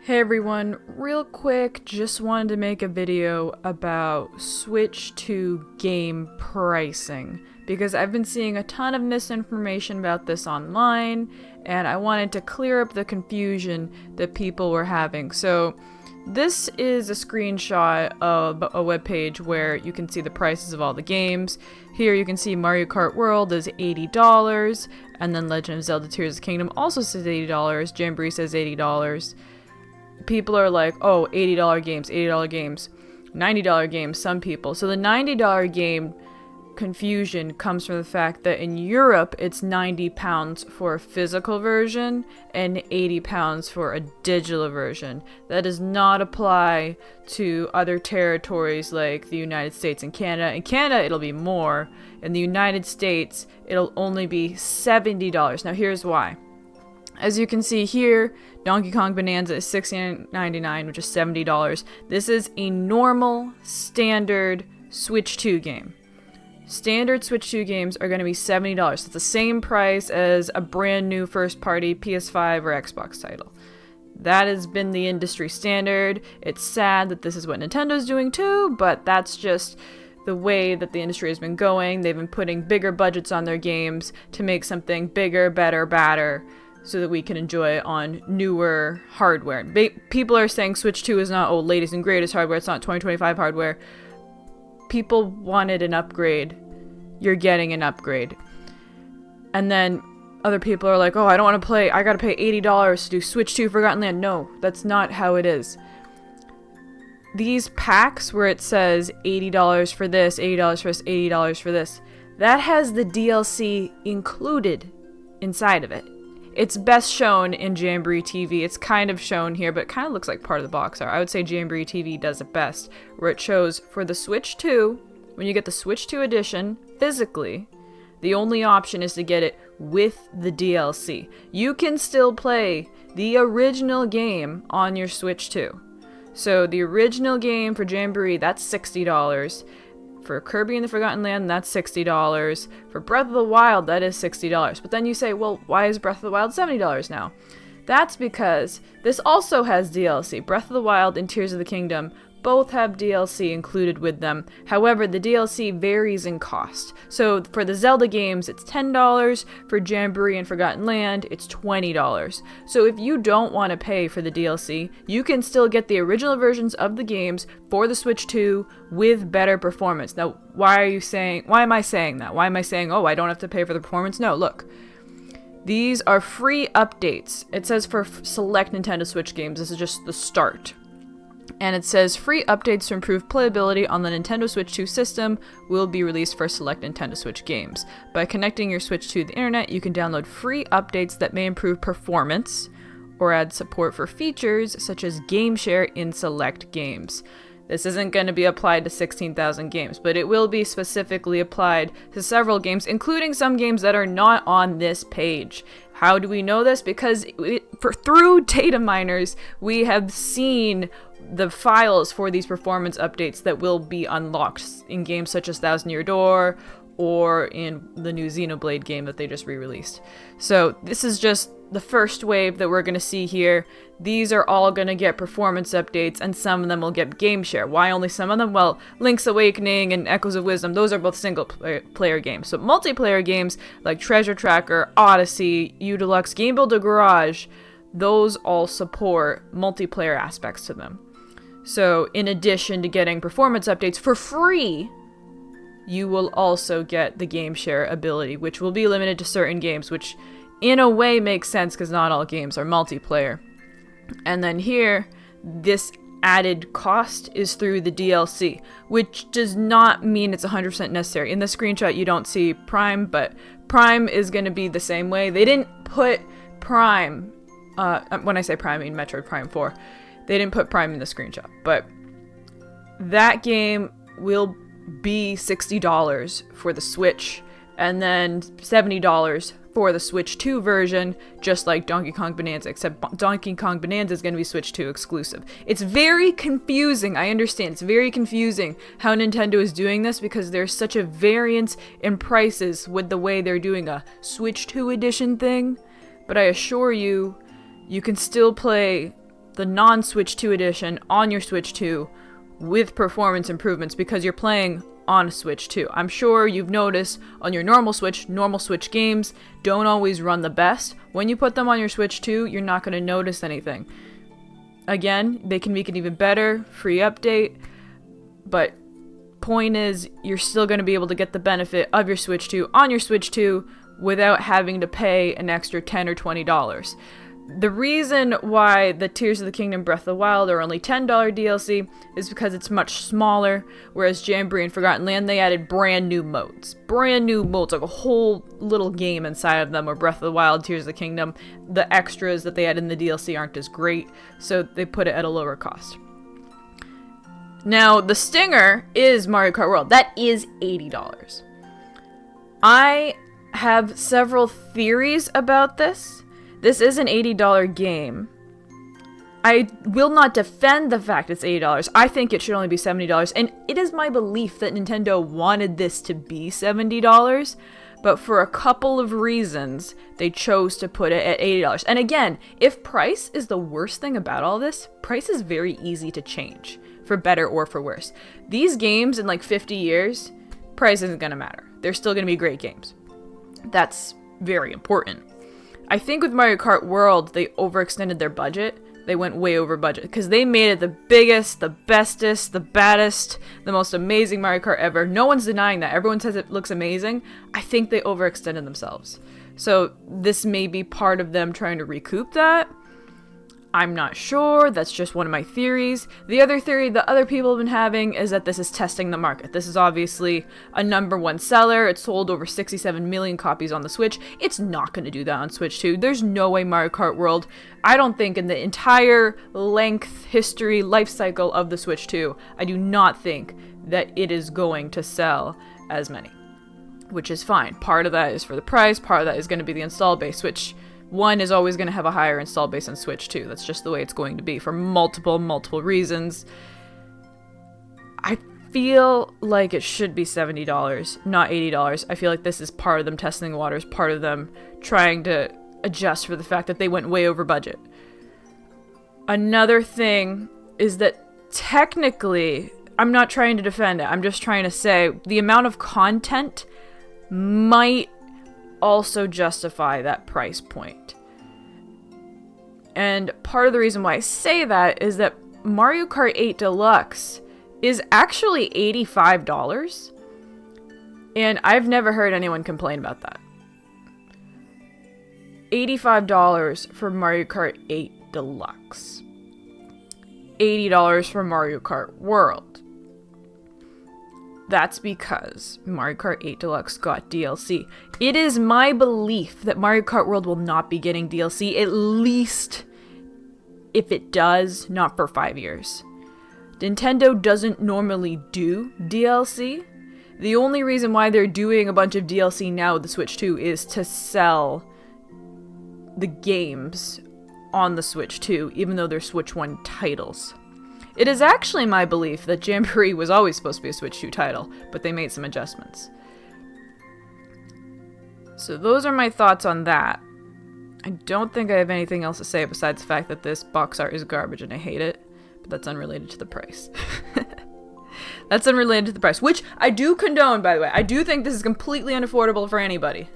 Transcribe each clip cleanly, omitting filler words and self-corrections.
Hey everyone, real quick, just wanted to make a video about Switch 2 game pricing because I've been seeing a ton of misinformation about this online and I wanted to clear up the confusion that people were having. So this is a screenshot of a webpage where you can see the prices of all the games. Here you can see Mario Kart World is $80 and then Legend of Zelda Tears of the Kingdom also says $80, Jamboree says $80. People are like, oh, $80 games, $80 games, $90 games, some people. So the $90 game confusion comes from the fact that in Europe, it's £90 for a physical version and £80 for a digital version. That does not apply to other territories like the United States and Canada. In Canada, it'll be more. In the United States, it'll only be $70. Now, here's why. As you can see here, Donkey Kong Bonanza is $69.99, which is $70. This is a normal, standard Switch 2 game. Standard Switch 2 games are going to be $70. It's the same price as a brand new first-party PS5 or Xbox title. That has been the industry standard. It's sad that this is what Nintendo's doing too, but that's just the way that the industry has been going. They've been putting bigger budgets on their games to make something bigger, better, badder, so that we can enjoy it on newer hardware. People are saying Switch 2 is not, latest and greatest hardware, it's not 2025 hardware. People wanted an upgrade. You're getting an upgrade. And then other people are like, I don't want to play, I gotta pay $80 to do Switch 2 Forgotten Land. No, that's not how it is. These packs where it says $80 for this, $80 for this, $80 for this, that has the DLC included inside of it. It's best shown in Jamboree TV. It's kind of shown here, but it kind of looks like part of the box art. I would say Jamboree TV does it best, where it shows for the Switch 2, when you get the Switch 2 edition, physically, the only option is to get it with the DLC. You can still play the original game on your Switch 2. So the original game for Jamboree, that's $60. For Kirby and the Forgotten Land, that's $60. For Breath of the Wild, that is $60. But then you say, well, why is Breath of the Wild $70 now? That's because this also has DLC. Breath of the Wild and Tears of the Kingdom both have DLC included with them. However, the DLC varies in cost. So for the Zelda games, it's $10. For Jamboree and Forgotten Land, it's $20. So if you don't want to pay for the DLC, you can still get the original versions of the games for the Switch 2 with better performance. Now, why am I saying that? Why am I saying, I don't have to pay for the performance? No, look. These are free updates. It says for select Nintendo Switch games. This is just the start. And it says free updates to improve playability on the Nintendo Switch 2 system will be released for select Nintendo Switch games. By connecting your Switch to the internet, you can download free updates that may improve performance or add support for features such as game share in select games. This isn't going to be applied to 16,000 games, but it will be specifically applied to several games, including some games that are not on this page. How do we know this? Because through data miners, we have seen the files for these performance updates that will be unlocked in games such as Thousand Year Door or in the new Xenoblade game that they just re-released. So this is just the first wave that we're going to see here. These are all going to get performance updates, and some of them will get game share. Why only some of them? Well, Link's Awakening and Echoes of Wisdom, those are both single player games. So multiplayer games like Treasure Tracker, Odyssey, U Deluxe, Game Builder Garage, those all support multiplayer aspects to them. So in addition to getting performance updates for free, you will also get the game share ability, which will be limited to certain games, which in a way makes sense because not all games are multiplayer. And then here, this added cost is through the DLC, which does not mean it's 100% necessary. In the screenshot, you don't see Prime, but Prime is going to be the same way. They didn't put Prime, when I say Prime, I mean Metroid Prime 4. They didn't put Prime in the screenshot, but that game will be $60 for the Switch, and then $70 for the Switch 2 version, just like Donkey Kong Bonanza, except Donkey Kong Bonanza is going to be Switch 2 exclusive. It's very confusing, I understand, it's very confusing how Nintendo is doing this because there's such a variance in prices with the way they're doing a Switch 2 edition thing, but I assure you, you can still play the non-Switch 2 edition on your Switch 2 with performance improvements because you're playing on a Switch 2. I'm sure you've noticed on your normal Switch games don't always run the best. When you put them on your Switch 2, you're not going to notice anything. Again, they can make it even better, free update, but point is, you're still going to be able to get the benefit of your Switch 2 on your Switch 2 without having to pay an extra $10 or $20. The reason why the Tears of the Kingdom Breath of the Wild are only $10 DLC is because it's much smaller, whereas Jamboree and Forgotten Land, they added brand new modes. Brand new modes, like a whole little game inside of them, where Breath of the Wild, Tears of the Kingdom, the extras that they add in the DLC aren't as great, so they put it at a lower cost. Now, the stinger is Mario Kart World. That is $80. I have several theories about this. This is an $80 game. I will not defend the fact it's $80. I think it should only be $70, and it is my belief that Nintendo wanted this to be $70, but for a couple of reasons, they chose to put it at $80. And again, if price is the worst thing about all this, price is very easy to change, for better or for worse. These games in like 50 years, price isn't going to matter. They're still going to be great games. That's very important. I think with Mario Kart World, they overextended their budget. They went way over budget because they made it the biggest, the bestest, the baddest, the most amazing Mario Kart ever. No one's denying that. Everyone says it looks amazing. I think they overextended themselves. So this may be part of them trying to recoup that. I'm not sure. That's just one of my theories. The other theory that other people have been having is that this is testing the market. This is obviously a #1 seller. It sold over 67 million copies on the Switch. It's not going to do that on Switch 2. There's no way Mario Kart World, I don't think in the entire length, history, life cycle of the Switch 2, I do not think that it is going to sell as many, which is fine. Part of that is for the price. Part of that is going to be the install base. Switch 1 is always going to have a higher install base than Switch 2. That's just the way it's going to be for multiple reasons. I feel like it should be $70, not $80. I feel like this is part of them testing the waters, part of them trying to adjust for the fact that they went way over budget. Another thing is that technically, I'm not trying to defend it, I'm just trying to say the amount of content might also justify that price point. And part of the reason why I say that is that Mario Kart 8 Deluxe is actually $85, and I've never heard anyone complain about that. $85 for Mario Kart 8 Deluxe. $80 for Mario Kart World. That's because Mario Kart 8 Deluxe got DLC. It is my belief that Mario Kart World will not be getting DLC, at least if it does, not for 5 years. Nintendo doesn't normally do DLC. The only reason why they're doing a bunch of DLC now with the Switch 2 is to sell the games on the Switch 2, even though they're Switch 1 titles. It is actually my belief that Jamboree was always supposed to be a Switch 2 title, but they made some adjustments. So those are my thoughts on that. I don't think I have anything else to say besides the fact that this box art is garbage and I hate it, but that's unrelated to the price. That's unrelated to the price, which I do condone, by the way. I do think this is completely unaffordable for anybody.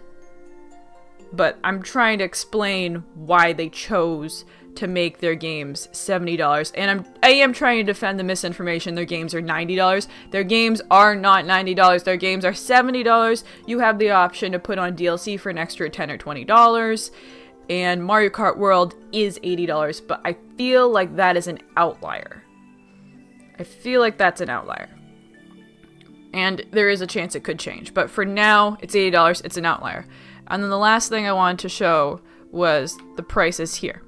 But I'm trying to explain why they chose to make their games $70, and I am trying to defend the misinformation. Their games are $90. Their games are not $90. Their games are $70. You have the option to put on DLC for an extra $10 or $20, and Mario Kart World is $80, but I feel like that is an outlier. I feel like that's an outlier. And there is a chance it could change, but for now, it's $80, it's an outlier. And then the last thing I wanted to show was the prices here.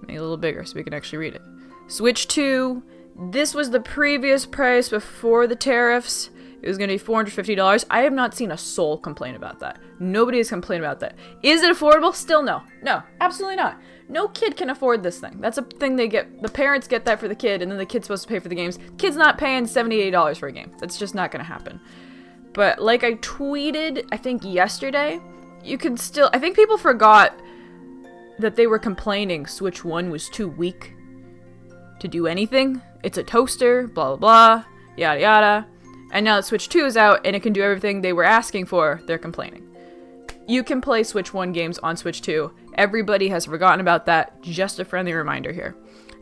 Make it a little bigger so we can actually read it. Switch 2, this was the previous price before the tariffs. It was going to be $450. I have not seen a soul complain about that. Nobody has complained about that. Is it affordable? Still no. No, absolutely not. No kid can afford this thing. That's a thing they get. The parents get that for the kid, and then the kid's supposed to pay for the games. The kid's not paying $78 for a game. That's just not going to happen. But like I tweeted, I think yesterday, you can still... I think people forgot that they were complaining Switch 1 was too weak to do anything. It's a toaster, blah, blah, blah, yada, yada. And now that Switch 2 is out and it can do everything they were asking for, they're complaining. You can play Switch 1 games on Switch 2. Everybody has forgotten about that. Just a friendly reminder here.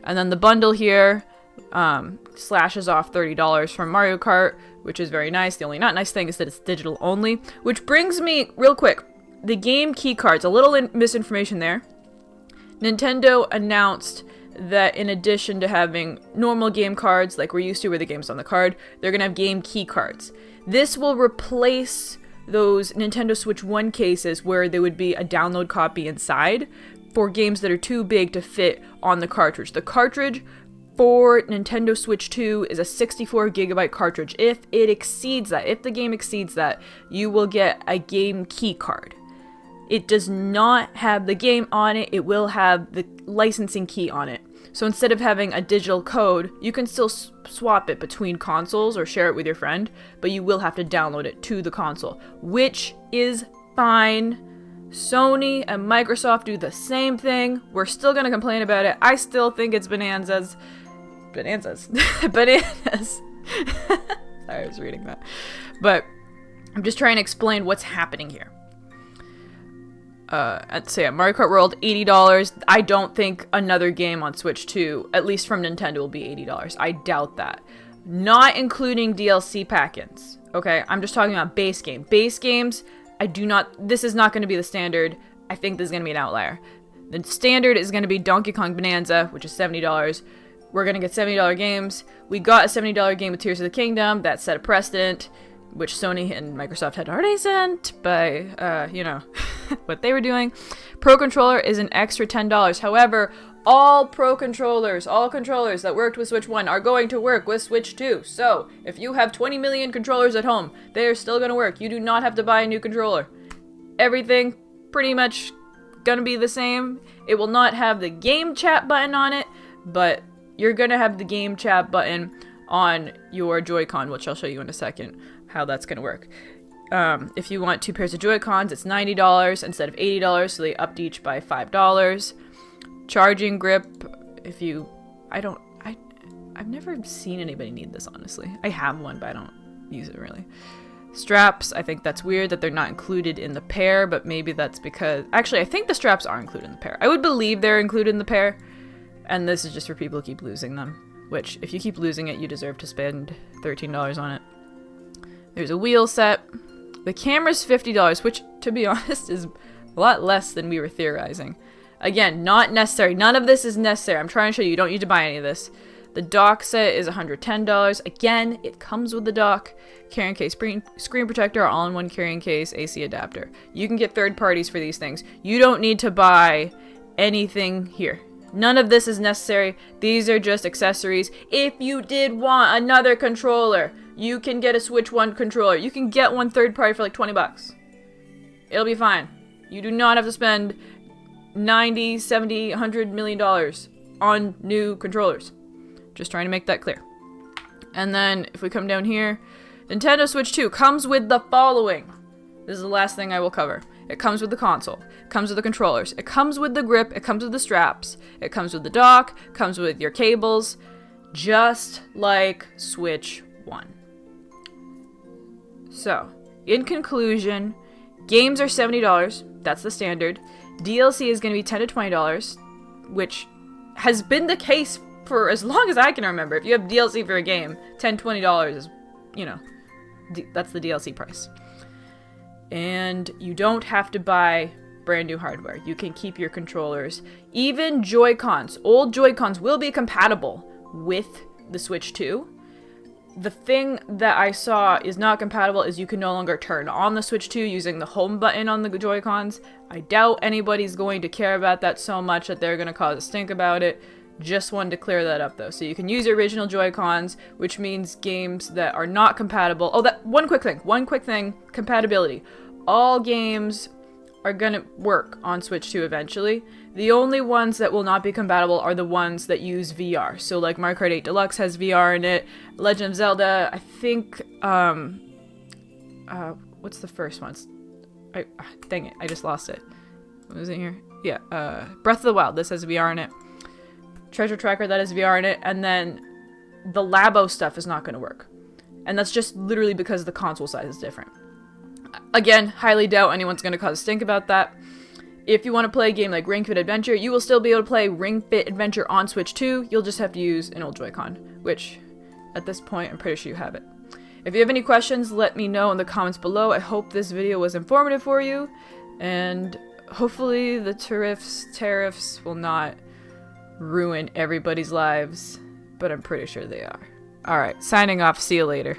And then the bundle here slashes off $30 from Mario Kart, which is very nice. The only not nice thing is that it's digital only, which brings me, real quick, the game key cards. A little misinformation there. Nintendo announced that in addition to having normal game cards like we're used to where the game's on the card, they're going to have game key cards. This will replace those Nintendo Switch 1 cases where there would be a download copy inside for games that are too big to fit on the cartridge. The cartridge for Nintendo Switch 2 is a 64GB cartridge. If it exceeds that, if the game exceeds that, you will get a game key card. It does not have the game on it, it will have the licensing key on it. So instead of having a digital code, you can still swap it between consoles or share it with your friend, but you will have to download it to the console, which is fine. Sony and Microsoft do the same thing. We're still going to complain about it. I still think it's bananas. Bananas. Bananas. Sorry, I was reading that. But I'm just trying to explain what's happening here. So yeah, Mario Kart World, $80. I don't think another game on Switch 2, at least from Nintendo, will be $80. I doubt that. Not including DLC pack-ins. Okay, I'm just talking about base game. Base games, this is not going to be the standard. I think this is going to be an outlier. The standard is going to be Donkey Kong Bonanza, which is $70. We're going to get $70 games. We got a $70 game with Tears of the Kingdom. That set a precedent, which Sony and Microsoft had already sent by, what they were doing. Pro Controller is an extra $10. However, all controllers that worked with Switch 1 are going to work with Switch 2. So, if you have 20 million controllers at home, they are still going to work. You do not have to buy a new controller. Everything pretty much going to be the same. It will not have the game chat button on it, but you're going to have the game chat button on your Joy-Con, which I'll show you in a second how that's going to work. If you want 2 pairs of Joy-Cons, it's $90 instead of $80, so they upped each by $5. Charging grip, I've never seen anybody need this, honestly. I have one, but I don't use it really. Straps, I think that's weird that they're not included in the pair, but maybe that's because... Actually, I think the straps are included in the pair. I would believe they're included in the pair, and this is just for people who keep losing them, which, if you keep losing it, you deserve to spend $13 on it. There's a wheel set. The camera's $50, which, to be honest, is a lot less than we were theorizing. Again, not necessary. None of this is necessary. I'm trying to show you. You don't need to buy any of this. The dock set is $110. Again, it comes with the dock, carrying case, screen protector, all-in-one carrying case, AC adapter. You can get third parties for these things. You don't need to buy anything here. None of this is necessary. These are just accessories. If you did want another controller, you can get a Switch 1 controller. You can get one third party for like $20. It'll be fine. You do not have to spend $90, $70, $100 million on new controllers. Just trying to make that clear. And then if we come down here, Nintendo Switch 2 comes with the following. This is the last thing I will cover. It comes with the console. It comes with the controllers. It comes with the grip. It comes with the straps. It comes with the dock. It comes with your cables. Just like Switch 1. So, in conclusion, games are $70. That's the standard. DLC is going to be $10 to $20, which has been the case for as long as I can remember. If you have DLC for a game, $10, $20 is, that's the DLC price. And you don't have to buy brand new hardware. You can keep your controllers. Even Joy-Cons, old Joy-Cons will be compatible with the Switch 2. The thing that I saw is not compatible is you can no longer turn on the Switch 2 using the home button on the Joy-Cons. I doubt anybody's going to care about that so much that they're going to cause a stink about it. Just wanted to clear that up though. So you can use your original Joy-Cons, which means games that are not compatible. Oh, that one quick thing, compatibility. All games are gonna work on Switch 2 eventually. The only ones that will not be compatible are the ones that use VR. So like Mario Kart 8 Deluxe has VR in it. Legend of Zelda, I think, what's the first one? Dang it, I just lost it. What was it here? Breath of the Wild, this has VR in it. Treasure Tracker, that has VR in it. And then the Labo stuff is not going to work. And that's just literally because the console size is different. Again, highly doubt anyone's going to cause a stink about that. If you want to play a game like Ring Fit Adventure, you will still be able to play Ring Fit Adventure on Switch 2. You'll just have to use an old Joy-Con, which at this point I'm pretty sure you have it. If you have any questions, let me know in the comments below. I hope this video was informative for you, and hopefully the tariffs will not ruin everybody's lives, but I'm pretty sure they are. Alright, signing off. See you later.